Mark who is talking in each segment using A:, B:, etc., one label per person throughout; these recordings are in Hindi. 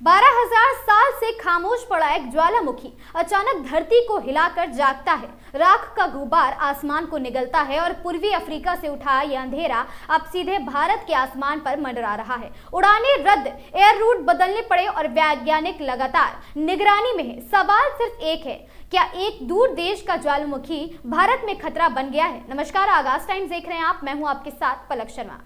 A: 12,000 साल से खामोश पड़ा एक ज्वालामुखी अचानक धरती को हिलाकर जागता है। राख का गुबार आसमान को निगलता है और पूर्वी अफ्रीका से उठा यह अंधेरा अब सीधे भारत के आसमान पर मंडरा रहा है। उड़ानें रद्द, एयर रूट बदलने पड़े और वैज्ञानिक लगातार निगरानी में है। सवाल सिर्फ एक है, क्या एक दूर देश का ज्वालामुखी भारत में खतरा बन गया है? नमस्कार, आगाज टाइम्स देख रहे हैं आप। मैं हूं आपके साथ पलक शर्मा।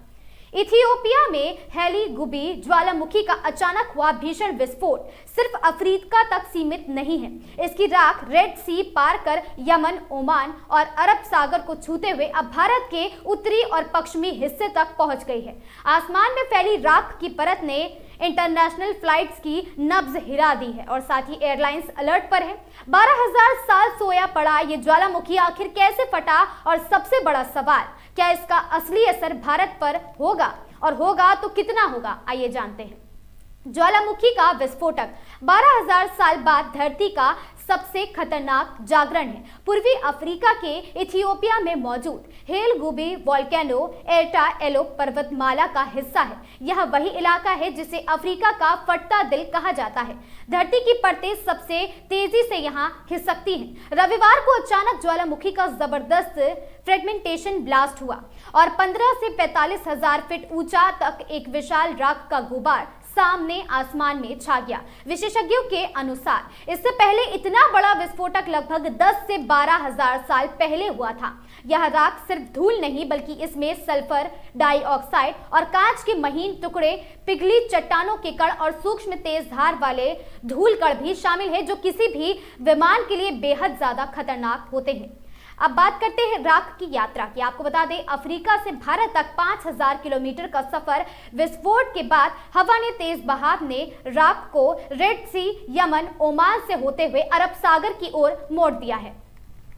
A: इथियोपिया में हेली गुबी ज्वालामुखी का अचानक हुआ भीषण विस्फोट सिर्फ अफ्रीका तक सीमित नहीं है। इसकी राख रेड सी पार कर यमन, ओमान और अरब सागर को छूते हुए अब भारत के उत्तरी और पश्चिमी हिस्से तक पहुंच गई है। आसमान में फैली राख की परत ने इंटरनेशनल फ्लाइट्स की नब्ज हिला दी है और साथ ही एयरलाइंस अलर्ट पर है। 12,000 साल सोया पड़ा ये ज्वालामुखी आखिर कैसे फटा, और सबसे बड़ा सवाल, क्या इसका असली असर भारत पर होगा, और होगा तो कितना होगा? आइए जानते हैं। ज्वालामुखी का विस्फोटक 12,000 साल बाद धरती का सबसे खतरनाक जागरण है। पूर्वी अफ्रीका के इथियोपिया में मौजूद हेल गुबी वोल्केनो एटा एलो पर्वतमाला का हिस्सा है। यह वही इलाका है जिसे अफ्रीका का फटता दिल कहा जाता है। धरती की परतें सबसे तेजी से यहाँ खिसकती हैं। रविवार को अचानक ज्वालामुखी का जबरदस्त फ्रेगमेंटेशन ब्लास्ट हुआ और 15 से 45,000 फीट ऊंचा तक एक विशाल राख का गुबार सामने आसमान में छा गया। विशेषज्ञों के अनुसार इससे पहले इतना बड़ा विस्फोटक लगभग 10 से 12,000 साल पहले हुआ था। यह राख सिर्फ धूल नहीं, बल्कि इसमें सल्फर डाइऑक्साइड और कांच के महीन टुकड़े, पिघली चट्टानों के कण और सूक्ष्म तेज धार वाले धूल कण भी शामिल है, जो किसी भी विमान के लिए बेहद ज्यादा खतरनाक होते हैं। अब बात करते हैं राख की यात्रा की। आपको बता दें, अफ्रीका से भारत तक 5,000 किलोमीटर का सफर। विस्फोट के बाद हवा ने तेज बहाव ने राख को रेड सी, यमन, ओमान से होते हुए अरब सागर की ओर मोड़ दिया है।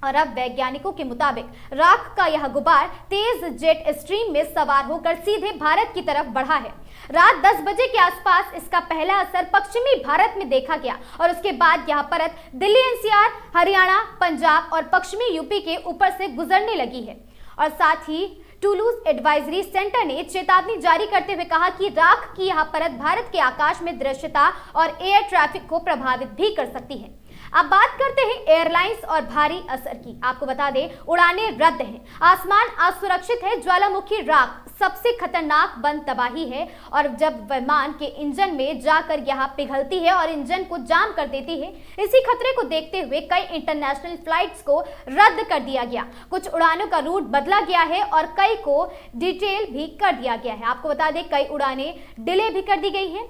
A: और अब वैज्ञानिकों के मुताबिक राख का यह गुबार तेज जेट स्ट्रीम में सवार होकर सीधे भारत की तरफ बढ़ा है। रात 10 बजे के आसपास इसका पहला असर पश्चिमी भारत में देखा गया और उसके बाद यह परत दिल्ली, एनसीआर, हरियाणा, पंजाब और पश्चिमी यूपी के ऊपर से गुजरने लगी है। और साथ ही टूलूज एडवाइजरी सेंटर ने चेतावनी जारी करते हुए कहा कि राख की यह परत भारत के आकाश में दृश्यता और एयर ट्रैफिक को प्रभावित भी कर सकती है। अब बात करते हैं एयरलाइंस और भारी असर की। आपको बता दें, उड़ानें रद्द हैं, आसमान असुरक्षित है। ज्वालामुखी राख सबसे खतरनाक बन तबाही है और जब विमान के इंजन में जाकर यह पिघलती है और इंजन को जाम कर देती है। इसी खतरे को देखते हुए कई इंटरनेशनल फ्लाइट्स को रद्द कर दिया गया, कुछ उड़ानों का रूट बदला गया है और कई को डिटेल भी कर दिया गया है। आपको बता दें, कई उड़ानें डिले भी कर दी गई है।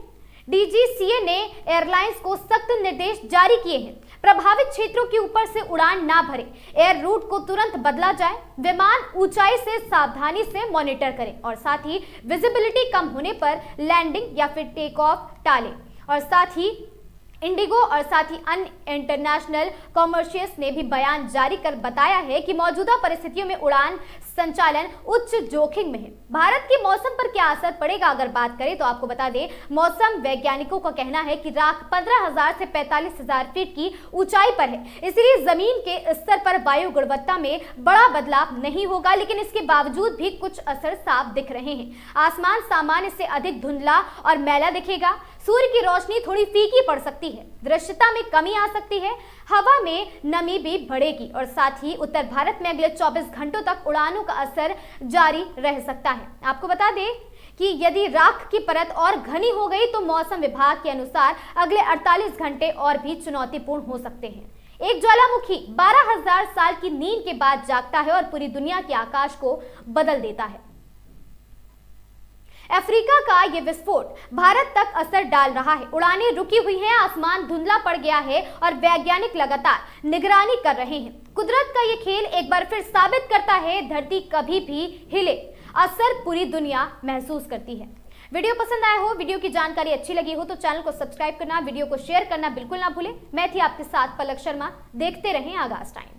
A: डीजीसीए ने एयरलाइंस को सख्त निर्देश जारी किए हैं, प्रभावित क्षेत्रों के ऊपर से उड़ान ना भरे, एयर रूट को तुरंत बदला जाए, विमान ऊंचाई से सावधानी से मॉनिटर करें और साथ ही विजिबिलिटी कम होने पर लैंडिंग या फिर टेक ऑफ टालें। और साथ ही इंडिगो और साथ ही अन्य इंटरनेशनल कॉमर्शियल्स ने भी बयान जारी कर बताया है कि मौजूदा परिस्थितियों में उड़ान संचालन उच्च जोखिम में है। भारत के मौसम पर क्या असर पड़ेगा, अगर बात करें तो आपको बता दें, मौसम वैज्ञानिकों का कहना है कि राख 15,000 से 45,000 फीट की ऊंचाई पर है, इसलिए जमीन के स्तर पर वायु गुणवत्ता में बड़ा बदलाव नहीं होगा, लेकिन इसके बावजूद भी कुछ असर साफ दिख रहे हैं। आसमान सामान्य से अधिक धुंधला और मैला दिखेगा, सूर्य की रोशनी थोड़ी फीकी पड़ सकती है, दृश्यता में कमी आ सकती है, हवा में नमी भी बढ़ेगी और साथ ही उत्तर भारत में अगले 24 घंटों तक उड़ानों का असर जारी रह सकता है। आपको बता दें कि यदि राख की परत और घनी हो गई तो मौसम विभाग के अनुसार अगले 48 घंटे और भी चुनौतीपूर्ण हो सकते हैं। एक ज्वालामुखी 12,000 साल की नींद के बाद जागता है और पूरी दुनिया के आकाश को बदल देता है। अफ्रीका का यह विस्फोट भारत तक असर डाल रहा है, उड़ानें रुकी हुई हैं, आसमान धुंधला पड़ गया है और वैज्ञानिक लगातार निगरानी कर रहे हैं। कुदरत का यह खेल एक बार फिर साबित करता है, धरती कभी भी हिले, असर पूरी दुनिया महसूस करती है। वीडियो पसंद आया हो, वीडियो की जानकारी अच्छी लगी हो तो चैनल को सब्सक्राइब करना, वीडियो को शेयर करना बिल्कुल ना भूलें। मैं थी आपके साथ पलक शर्मा। देखते रहें आगाज टाइम।